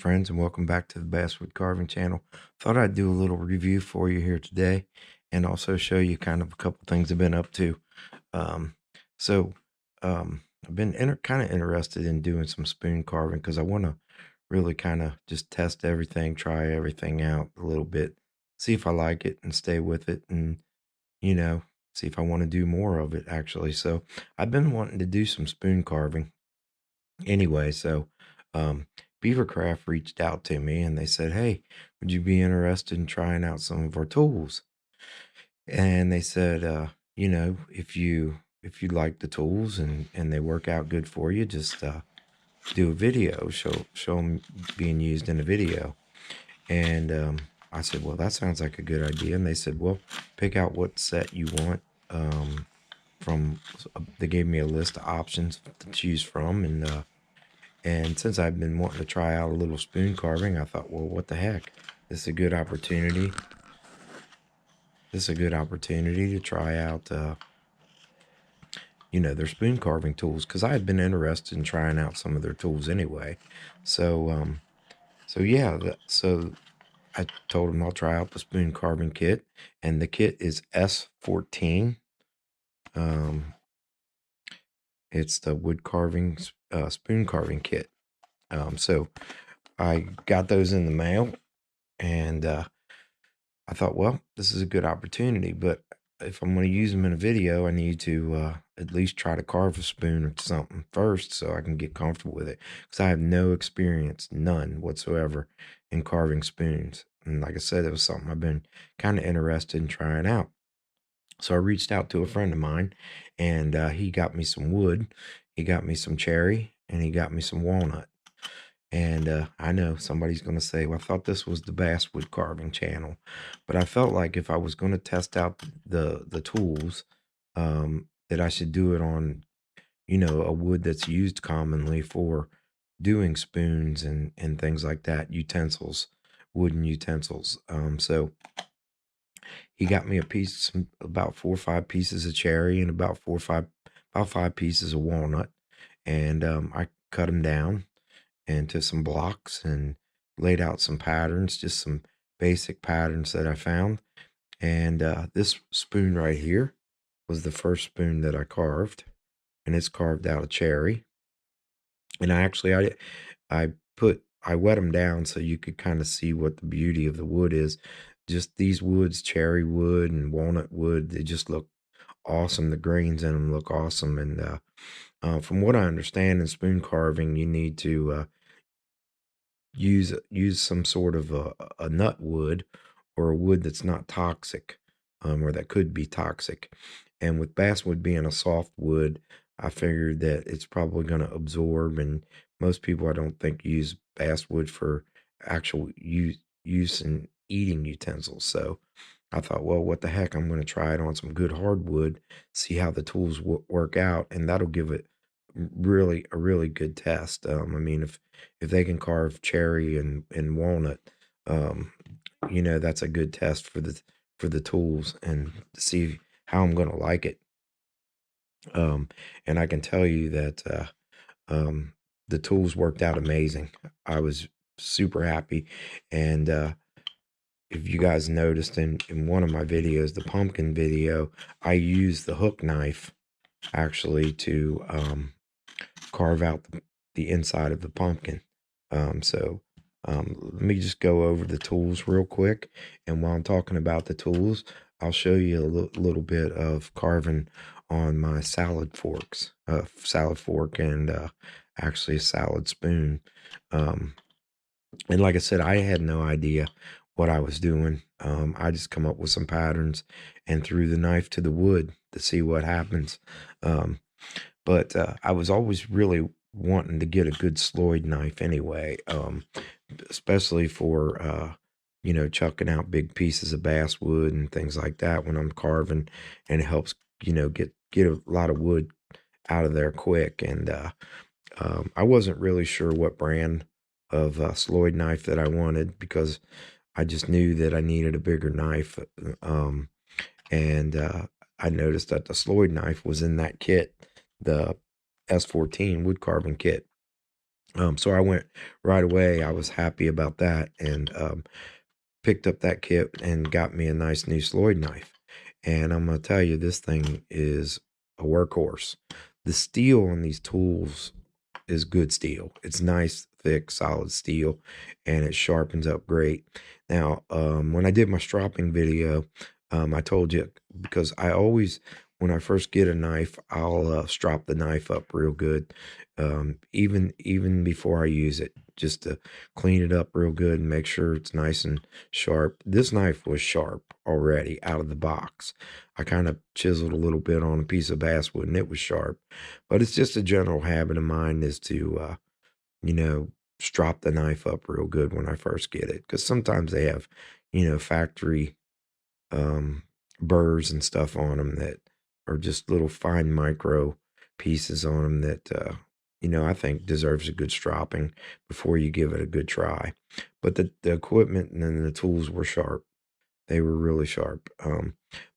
friends, and welcome back to the Basswood Carving channel. Thought I'd do a little review for you here today and also show you kind of a couple things I've been up to. Um, so, I've been kind of interested in doing some spoon carving because I want to really kind of just test everything, try everything out a little bit, see if I like it and stay with it, and, you know, see if I want to do more of it actually. So, I've been wanting to do some spoon carving anyway. So, um, Beavercraft reached out to me and they said, "Hey, would you be interested in trying out some of our tools?" And they said, if you like the tools and they work out good for you, just do a video, show them being used in a video. And I said, "Well, that sounds like a good idea." And they said, "Well, pick out what set you want." They gave me a list of options to choose from, and since I've been wanting to try out a little spoon carving, I thought, well, what the heck? This is a good opportunity. This is a good opportunity to try out, their spoon carving tools, because I had been interested in trying out some of their tools anyway. So I told them I'll try out the spoon carving kit, and the kit is S14. Um, it's the wood carving spoon carving kit. So I got those in the mail, and I thought, well, this is a good opportunity, but if I'm going to use them in a video, I need to at least try to carve a spoon or something first so I can get comfortable with it, because I have no experience, none whatsoever, in carving spoons. And like I said, it was something I've been kind of interested in trying out. So I reached out to a friend of mine, and he got me some wood, he got me some cherry, and he got me some walnut. And I know somebody's going to say, well, I thought this was the Basswood carving channel. But I felt like if I was going to test out the tools, that I should do it on, a wood that's used commonly for doing spoons and things like that, utensils, wooden utensils. So he got me about 4 or 5 pieces of cherry and about 5 pieces of walnut. And I cut them down into some blocks and laid out some patterns, just some basic patterns that I found. And this spoon right here was the first spoon that I carved, and it's carved out of cherry. And I wet them down so you could kind of see what the beauty of the wood is. Just these woods, cherry wood and walnut wood, they just look awesome. The grains in them look awesome. And from what I understand in spoon carving, you need to use some sort of a nut wood, or a wood that's not toxic, or that could be toxic. And with basswood being a soft wood, I figured that it's probably going to absorb. And most people, I don't think, use basswood for actual use in eating utensils. So I thought, well, what the heck? I'm going to try it on some good hardwood, see how the tools work out, and that'll give it really a really good test. I mean, if they can carve cherry and walnut, um, that's a good test for the tools and to see how I'm going to like it. And I can tell you that the tools worked out amazing. I was super happy, and if you guys noticed in one of my videos, the pumpkin video, I used the hook knife actually to carve out the inside of the pumpkin. Let me just go over the tools real quick. And while I'm talking about the tools, I'll show you a little bit of carving on my salad fork, and actually a salad spoon. Um, and like I said, I had no idea what I was doing. I just come up with some patterns and threw the knife to the wood to see what happens. Um, but I was always really wanting to get a good Sloyd knife anyway, especially for chucking out big pieces of basswood and things like that when I'm carving, and it helps get a lot of wood out of there quick. And I wasn't really sure what brand of Sloyd knife that I wanted, because I just knew that I needed a bigger knife. And I noticed that the Sloyd knife was in that kit, the S14 wood carving kit. So I went right away. I was happy about that, and picked up that kit and got me a nice new Sloyd knife. And I'm gonna tell you, this thing is a workhorse. The steel on these tools is good steel. It's nice, thick, solid steel, and it sharpens up great. Now, when I did my stropping video, I told you, because I always, when I first get a knife, I'll strop the knife up real good, even before I use it, just to clean it up real good and make sure it's nice and sharp. This knife was sharp already out of the box. I kind of chiseled a little bit on a piece of basswood, and it was sharp. But it's just a general habit of mine is to, you know, strop the knife up real good when I first get it. Because sometimes they have, factory um, burrs and stuff on them that are just little fine micro pieces on them that, I think deserves a good stropping before you give it a good try. But the equipment and then the tools were sharp. They were really sharp.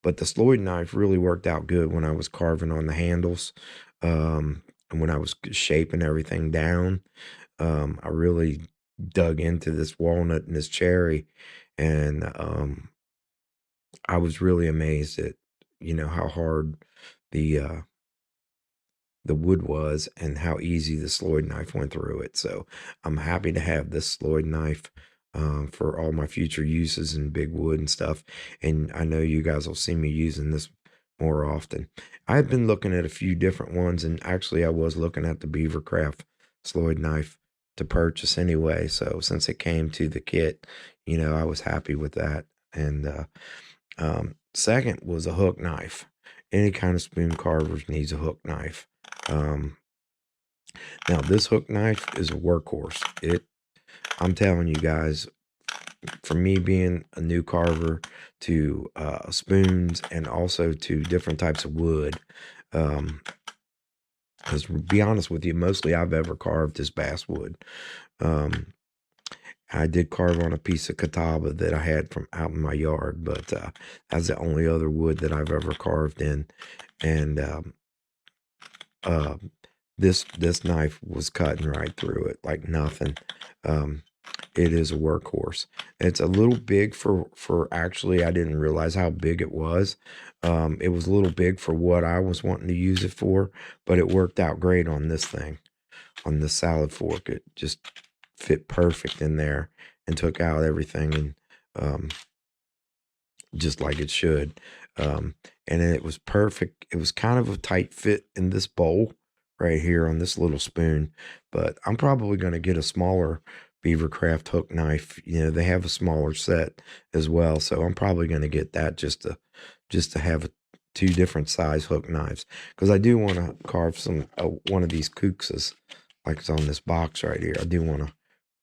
But the Sloyd knife really worked out good when I was carving on the handles, and when I was shaping everything down. I really dug into this walnut and this cherry, and I was really amazed at how hard the uh, the wood was and how easy the Sloyd knife went through it. So I'm happy to have this Sloyd knife for all my future uses in big wood and stuff. And I know you guys will see me using this more often. I've been looking at a few different ones, and actually, I was looking at the Beavercraft Sloyd knife to purchase anyway. So since it came to the kit, I was happy with that. And second was a hook knife. Any kind of spoon carver needs a hook knife. Um, Now this hook knife is a workhorse. I'm telling you guys, for me being a new carver to spoons and also to different types of wood, um, because to be honest with you, mostly I've ever carved is basswood. Um, I did carve on a piece of catawba that I had from out in my yard, but that's the only other wood that I've ever carved in. And uh, this knife was cutting right through it like nothing. Um, it is a workhorse. It's a little big for actually, I didn't realize how big it was. It was a little big for what I was wanting to use it for, but it worked out great on this thing, on the salad fork. It just fit perfect in there and took out everything, and um, just like it should. Um, and then it was perfect. It was kind of a tight fit in this bowl right here on this little spoon, but I'm probably going to get a smaller Beavercraft hook knife. They have a smaller set as well, so I'm probably going to get that just to have two different size hook knives, because I do want to carve some one of these kooks like it's on this box right here. I do want to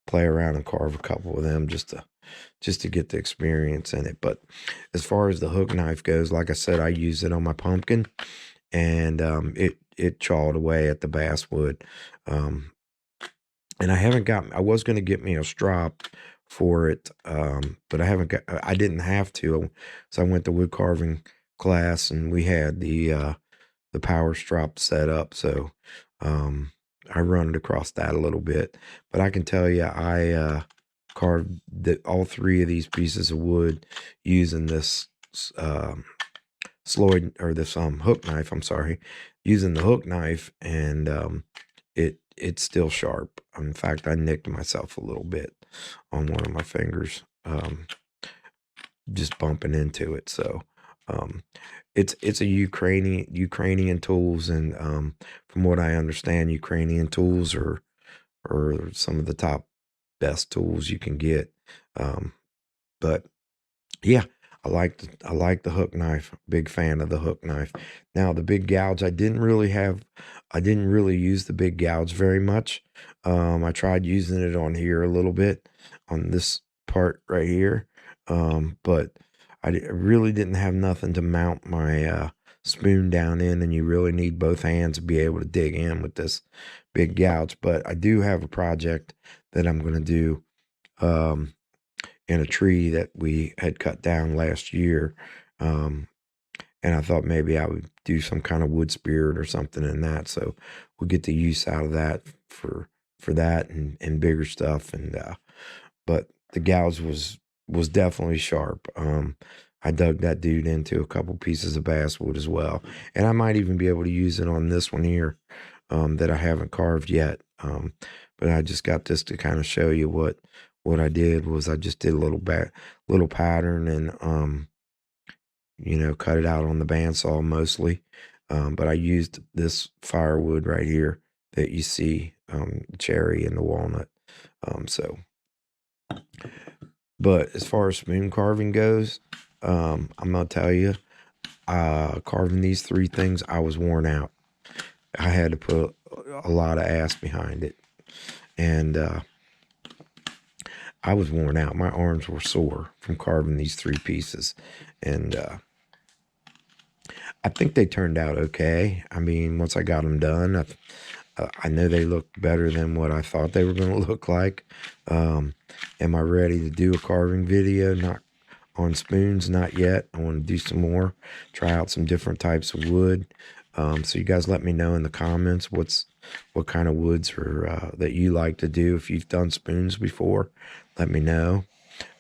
play around and carve a couple of them just to get the experience in it. But as far as the hook knife goes, like I said, I used it on my pumpkin, and it chawed away at the basswood. Um, and I was going to get me a strop for it, but I haven't got. I didn't have to, so I went to wood carving class, and we had the power strop set up. So I run it across that a little bit, but I can tell you, I carved all three of these pieces of wood using this Sloyd, or this hook knife. I'm sorry, using the hook knife, and it's still sharp. In fact, I nicked myself a little bit on one of my fingers, just bumping into it. So um, it's a Ukrainian tools, and from what I understand, Ukrainian tools are some of the top best tools you can get. Um, but yeah, I like the hook knife. Big fan of the hook knife. Now the big gouge, I didn't really use the big gouge very much. I tried using it on here a little bit on this part right here. But I really didn't have nothing to mount my spoon down in, and you really need both hands to be able to dig in with this big gouge. But I do have a project that I'm going to do. Um, in a tree that we had cut down last year. Um, and I thought maybe I would do some kind of wood spirit or something in that. So we'll get the use out of that for for that and bigger stuff. And but the gouge was definitely sharp. I dug that dude into a couple pieces of basswood as well, and I might even be able to use it on this one here that I haven't carved yet. But I just got this to kind of show you what I did was I just did a little pattern and cut it out on the bandsaw mostly. But I used this firewood right here that you see, the cherry and the walnut. So, but as far as spoon carving goes, I'm gonna tell you, carving these three things, I was worn out. I had to put a lot of ass behind it, and I was worn out. My arms were sore from carving these three pieces, and I think they turned out okay. I mean, once I got them done, I know they look better than what I thought they were going to look like. Am I ready to do a carving video? Not on spoons, not yet. I want to do some more, try out some different types of wood. So you guys let me know in the comments what kind of woods or that you like to do. If you've done spoons before, let me know.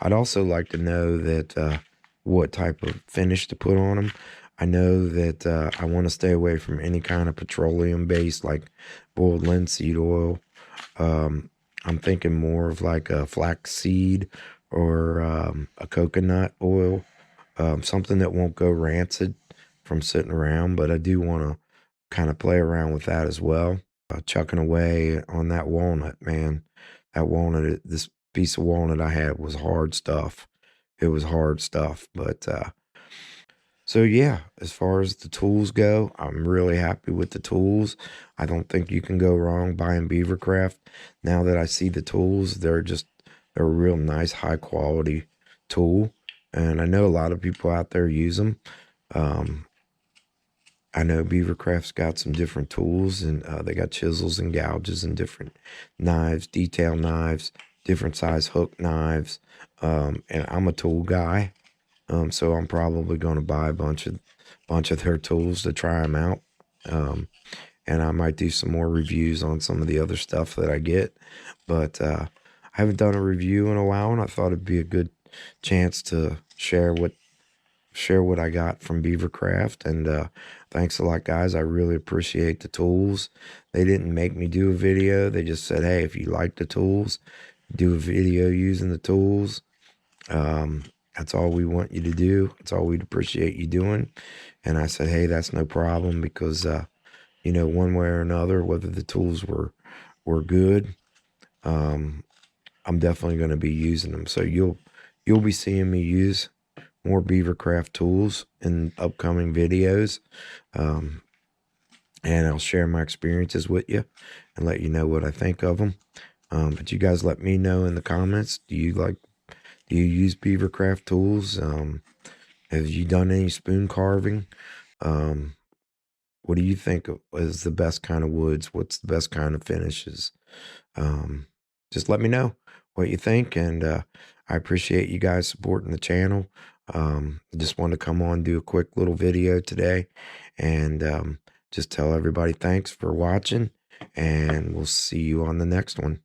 I'd also like to know that what type of finish to put on them. I know that I want to stay away from any kind of petroleum based, like boiled linseed oil. I'm thinking more of like a flaxseed or a coconut oil, something that won't go rancid from sitting around. But I do want to kind of play around with that as well. Chucking away on that walnut, man. That walnut, this piece of walnut I had was hard stuff. It was hard stuff, but so yeah, as far as the tools go, I'm really happy with the tools. I don't think you can go wrong buying Beavercraft. Now that I see the tools, they're a real nice, high quality tool, and I know a lot of people out there use them. Um, I know Beavercraft's got some different tools, and they got chisels and gouges and different knives, detail knives, different size hook knives. And I'm a tool guy. So I'm probably going to buy a bunch of their tools to try them out. Um, and I might do some more reviews on some of the other stuff that I get. But I haven't done a review in a while, and I thought it'd be a good chance to share what I got from Beavercraft. And thanks a lot, guys. I really appreciate the tools. They didn't make me do a video. They just said, hey, if you like the tools, do a video using the tools. That's all we want you to do. It's all we'd appreciate you doing. And I said, hey, that's no problem because, one way or another, whether the tools were good, um, I'm definitely going to be using them. So you'll be seeing me use more Beavercraft tools in upcoming videos. Um, and I'll share my experiences with you and let you know what I think of them. But you guys let me know in the comments. Do you use Beavercraft tools? Have you done any spoon carving? What do you think is the best kind of woods? What's the best kind of finishes? Um, just let me know what you think, and I appreciate you guys supporting the channel. I just wanted to come on and do a quick little video today, and just tell everybody thanks for watching, and we'll see you on the next one.